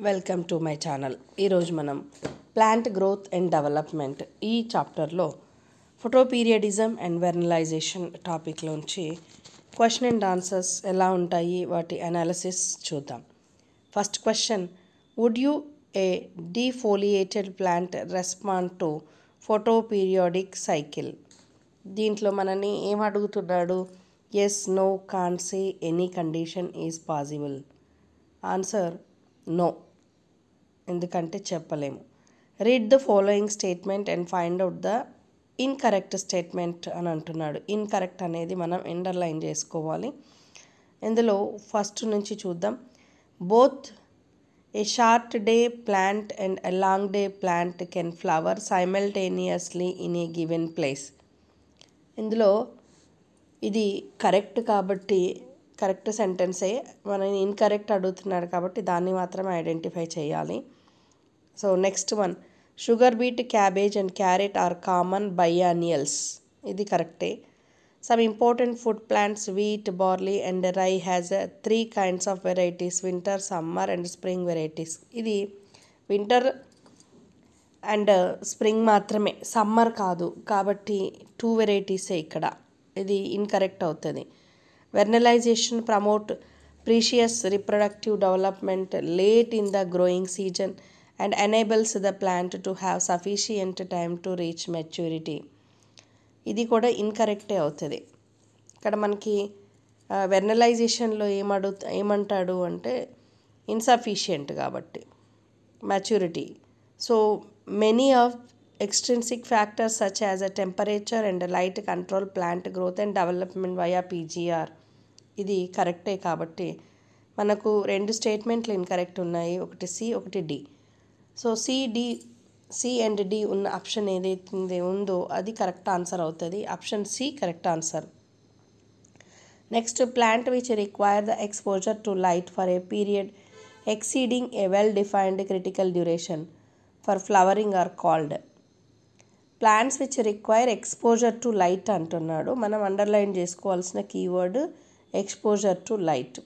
Welcome to my channel. ఈరోజు మనం plant growth and development ఈ చాప్టర్లో ఫోటోపీరియడిజం అండ్ వెర్నలైజేషన్ టాపిక్లోంచి క్వశ్చన్ అండ్ ఆన్సర్స్ ఎలా ఉంటాయి, వాటి అనాలిసిస్ చూద్దాం. First question, would you a defoliated plant respond to photoperiodic cycle? దీంట్లో మనని ఏం అడుగుతున్నాడు? Yes, no, can't say any condition is possible. Answer no, ఎందుకంటే చెప్పలేము. Read the following statement and find out the incorrect statement అని అంటున్నాడు. Incorrect అనేది మనం అండర్లైన్ చేసుకోవాలి. ఇందులో ఫస్ట్ నుంచి చూద్దాం. Both A short day plant and a long day plant can flower simultaneously in a given place. ఇందులో ఇది కరెక్ట్ కాబట్టి కరెక్ట్ సెంటెన్సే, మనని ఇన్కరెక్ట్ అడుగుతున్నాడు కాబట్టి దాన్ని మాత్రమే ఐడెంటిఫై చేయాలి. So next one, sugar beet, cabbage and carrot are common biennials. ఇది కరెక్టే. Some important food plants wheat, barley and rye has 3 kinds of varieties, winter, summer and spring varieties. ఇది winter and spring మాత్రమే, summer కాదు కాబట్టి 2 వెరైటీసే ఇక్కడ. ఇది incorrect అవుతుంది. Vernalization promote precocious reproductive development late in the growing season and enables the plant to have sufficient time to reach maturity. ఇది కూడా ఇన్కరెక్టే అవుతుంది. ఇక్కడ మనకి వెర్నలైజేషన్లో ఏమంటాడు అంటే ఇన్సఫిషియంట్ కాబట్టి maturity. So many of extrinsic factors such as a temperature and a light control plant growth and development via PGR. ఇది కరెక్టే కాబట్టి మనకు 2 స్టేట్మెంట్లు ఇన్కరెక్ట్ ఉన్నాయి, ఒకటి సి ఒకటి D. So C and D ఉన్న ఆప్షన్ ఏదైతే ఉందో అది కరెక్ట్ ఆన్సర్ అవుతుంది. Option C correct answer. Next, plant which require the exposure to light for a period exceeding a well defined critical duration for flowering are called. Plants which require exposure to light అంటున్నాడు. మనం underline చేసుకోవాల్సిన keyword exposure to light.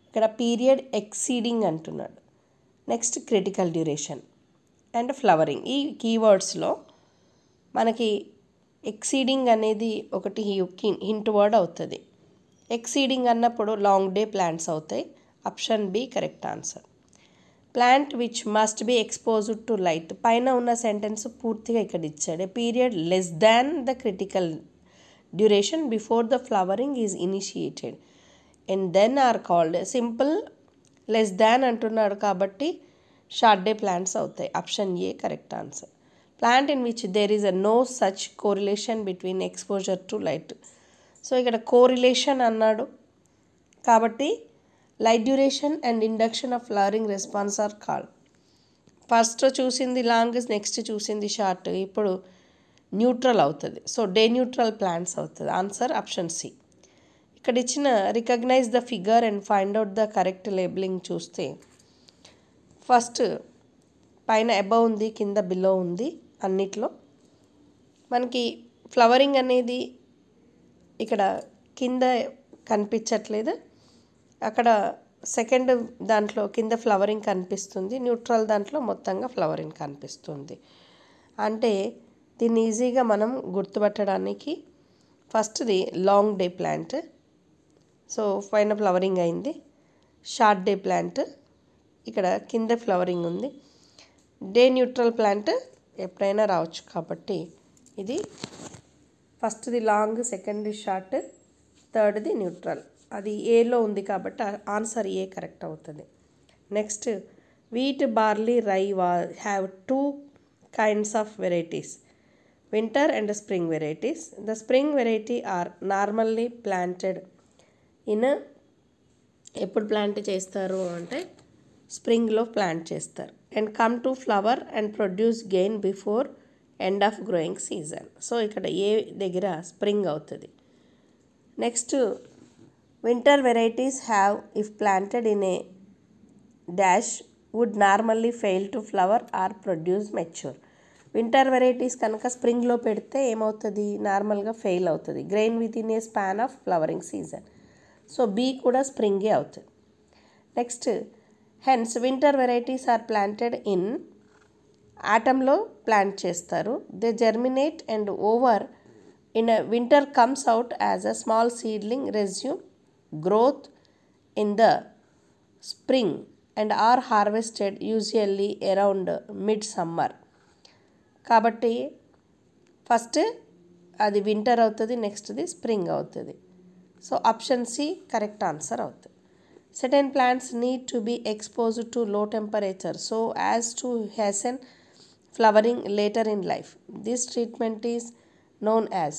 ఇక్కడ period exceeding అంటున్నాడు. Next critical duration and flowering. ఈ కీవర్డ్స్లో మనకి exceeding అనేది ఒకటి హింట్ వర్డ్ అవుతుంది. ఎక్సీడింగ్ అన్నప్పుడు లాంగ్ డే ప్లాంట్స్ అవుతాయి. Option B correct answer. Plant which must be exposed to light, పైన ఉన్న సెంటెన్స్ పూర్తిగా ఇక్కడ ఇచ్చాడు. A period less than the critical duration before the flowering is initiated and then are called. Simple less than అంటున్నాడు కాబట్టి short day plants అవుతాయి. Option A correct answer. Plant in which there is a no such correlation between exposure to light. So ఇక్కడ correlation అన్నాడు కాబట్టి light duration and induction of flowering response are called. First చూసింది long, next చూసింది short, ఇప్పుడు neutral అవుతుంది. So day neutral plants అవుతుంది. Answer option C. ఇక్కడ ఇచ్చిన recognize the figure and find out the correct labelling చూస్తే ఫస్ట్ పైన above ఉంది, కింద బిలో ఉంది. అన్నిట్లో మనకి ఫ్లవరింగ్ అనేది ఇక్కడ కింద కనిపించట్లేదు, అక్కడ సెకండ్ దాంట్లో కింద ఫ్లవరింగ్ కనిపిస్తుంది, న్యూట్రల్ దాంట్లో మొత్తంగా ఫ్లవరింగ్ కనిపిస్తుంది. అంటే దీన్ని ఈజీగా మనం గుర్తుపట్టడానికి ఫస్ట్ది లాంగ్ డే ప్లాంట్, సో పైన ఫ్లవరింగ్ అయింది. షార్ట్ డే ప్లాంట్, ఇక్కడ కింద ఫ్లవరింగ్ ఉంది. డే న్యూట్రల్ ప్లాంట్ ఎప్పుడైనా రావచ్చు కాబట్టి ఇది ఫస్ట్ది లాంగ్, సెకండ్ది షార్ట్, థర్డ్ది న్యూట్రల్. అది ఏలో ఉంది కాబట్టి ఆన్సర్ ఏ కరెక్ట్ అవుతుంది. Next, wheat, barley, rye have 2 kinds of varieties, winter and spring varieties. The spring variety are normally planted in, ఎప్పుడు ప్లాంట్ చేస్తారు అంటే స్ప్రింగ్లో ప్లాంట్ చేస్తారు. And come to flower and produce grain before end of growing season. So ఇక్కడ A దగ్గర spring అవుతుంది. Next, winter varieties have, if planted in a dash, would normally fail to flower or produce mature. Winter varieties కనుక స్ప్రింగ్లో పెడితే ఏమవుతుంది? నార్మల్గా fail అవుతుంది. Grain with in a span of flowering season. So B కూడా స్ప్రింగే అవుతుంది. Next, hence winter varieties are planted in ఆటంలో ప్లాంట్ చేస్తారు. They germinate and over in winter comes out as a small seedling resume growth in the spring and are harvested usually around mid summer. కాబట్టి first అది winter అవుతుంది, నెక్స్ట్ది spring అవుతుంది. So option C correct answer అవుతుంది. Certain plants need to be exposed to low temperature so as to hasten flowering later in life. This treatment is known as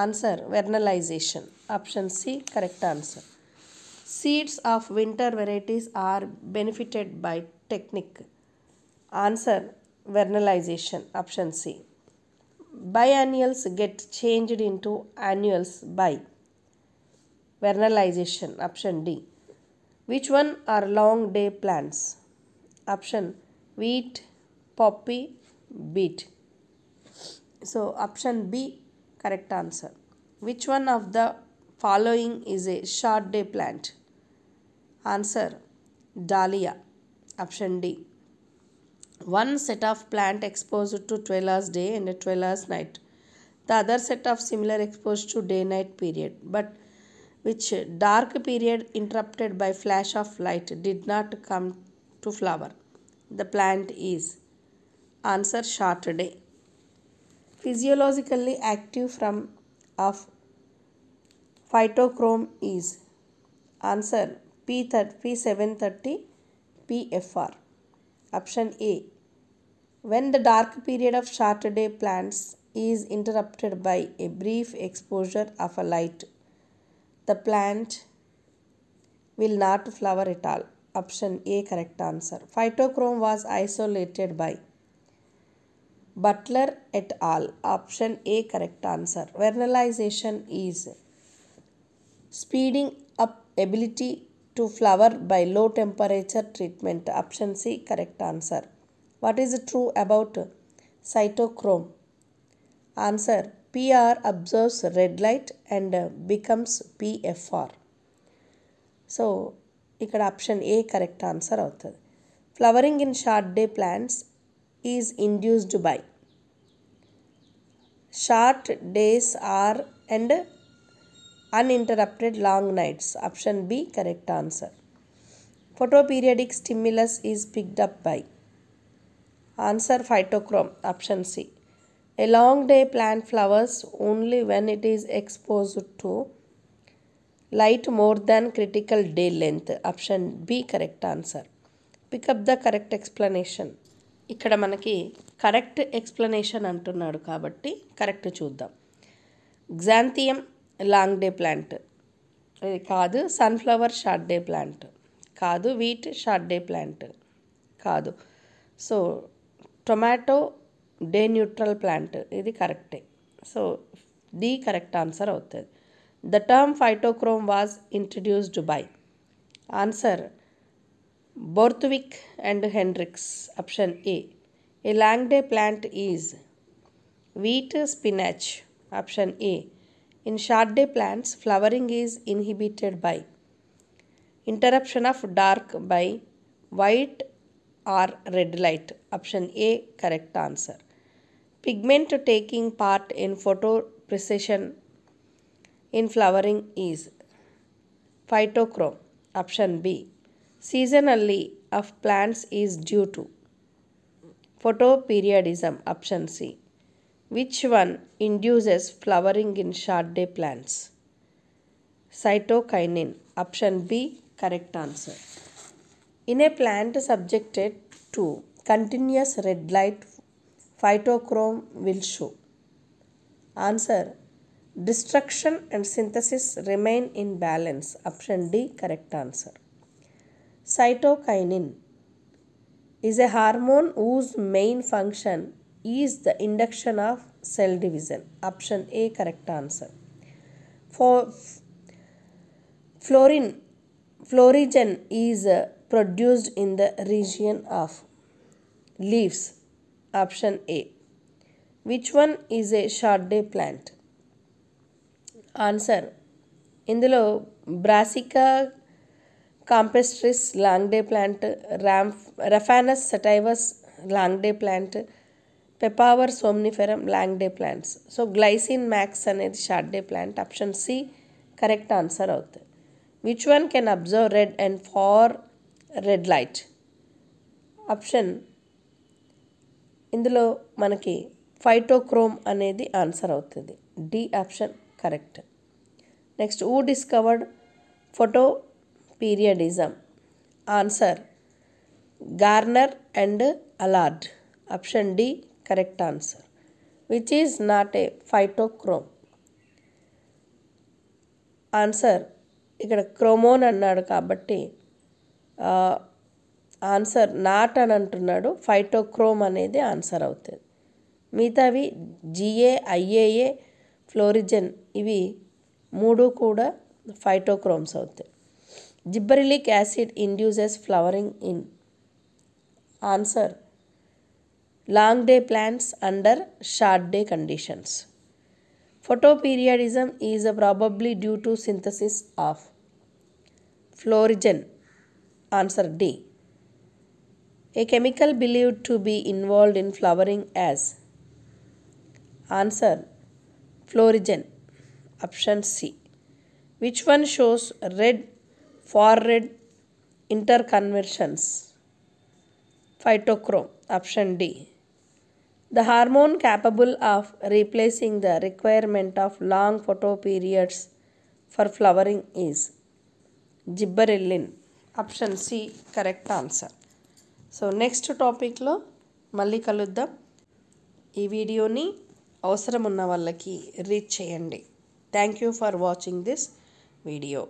answer vernalization. Option C correct answer. Seeds of winter varieties are benefited by technique. Answer vernalization. Option C. Biennials get changed into annuals by vernalization. Option D. Which one are long day plants? Option wheat, poppy, beet. So option B correct answer. Which one of the following is a short day plant? Answer dahlia. Option D. One set of plant exposed to 12 hours day and 12 hours night. The other set of similar exposed to day night period, but which dark period interrupted by flash of light did not come to flower. The plant is answer short day. Physiologically active form of phytochrome is answer P730 PFR. Option A. When the dark period of short day plants is interrupted by a brief exposure of a light, the plant will not flower at all. Option A correct answer. Phytochrome was isolated by Butler et al. Option A correct answer. Vernalization is speeding up ability to flower by low temperature treatment. Option C correct answer. What is true about cytochrome? Answer PR absorbs red light and becomes PFR. So ఇక్కడ option A correct answer అవుతుంది. Flowering in short day plants is induced by short days are and uninterrupted long nights. Option B correct answer. Photoperiodic stimulus is picked up by answer phytochrome. Option C. A long day plant flowers only when it is exposed to light more than critical day length. Option B correct answer. Pick up the correct explanation. ఇక్కడ మనకి correct explanation అంటున్నాడు కాబట్టి correct చూద్దాం. గ్జాంథియం long day plant ఇది కాదు. Sunflower short day plant కాదు. Wheat short day plant కాదు. So tomato day neutral plant ఇది కరెక్టే. సో డి కరెక్ట్ ఆన్సర్ అవుతుంది. The term phytochrome was introduced by answer Borthwick and Hendricks. Option A. A long day plant is wheat spinach. Option A. In short day plants, flowering is inhibited by interruption of dark by white or red light. Option A correct answer. Pigment taking part in photoprecision in flowering is phytochrome. Option B. Seasonally of plants is due to photoperiodism. Option C. Which one induces flowering in short day plants? Cytokinin. Option B correct answer. In a plant subjected to continuous red light, phytochrome will show answer destruction and synthesis remain in balance. Option D correct answer. Cytokinin is a hormone whose main function is the induction of cell division. Option A correct answer. For florigen is produced in the region of leaves. Option A. Which one is a short day plant? Answer ఇందులో brassica Campestris Langday plant, Raphanus sativus Langday plant, Papaver somniferum Langday plants. So glycine max అనేది short day plant. Option C correct answer అవుతుంది. Which one can observe red and far red light? Option ఇందులో మనకి phytochrome అనేది answer అవుతుంది. D option correct. Next, who discovered photoperiodism? Answer Garner and Allard. Option D correct answer. Which is not a phytochrome? Answer ఇక్కడ chromone అన్నాడు కాబట్టి answer not అని అంటున్నాడు. Phytochrome అనేది ఆన్సర్ అవుతుంది. మిగతావి జిఏ, ఐఏఏ, ఫ్లోరిజన్ ఇవి మూడు కూడా ఫైటోక్రోమ్స్ అవుతాయి. Gibberellic acid induces flowering in? Answer long day plants under short day conditions. Photoperiodism is probably due to synthesis of florigen. Answer D. A chemical believed to be involved in flowering as? Answer florigen. Option C. Which one shows red for red interconversions? Phytochrome. Option D. The hormone capable of replacing the requirement of long photoperiods for flowering is? Gibberellin. Option C correct answer. So next టాపిక్లో మళ్ళీ కలుద్దాం. ఈ వీడియోని అవసరం ఉన్న వాళ్ళకి reach చేయండి. Thank you for watching this video.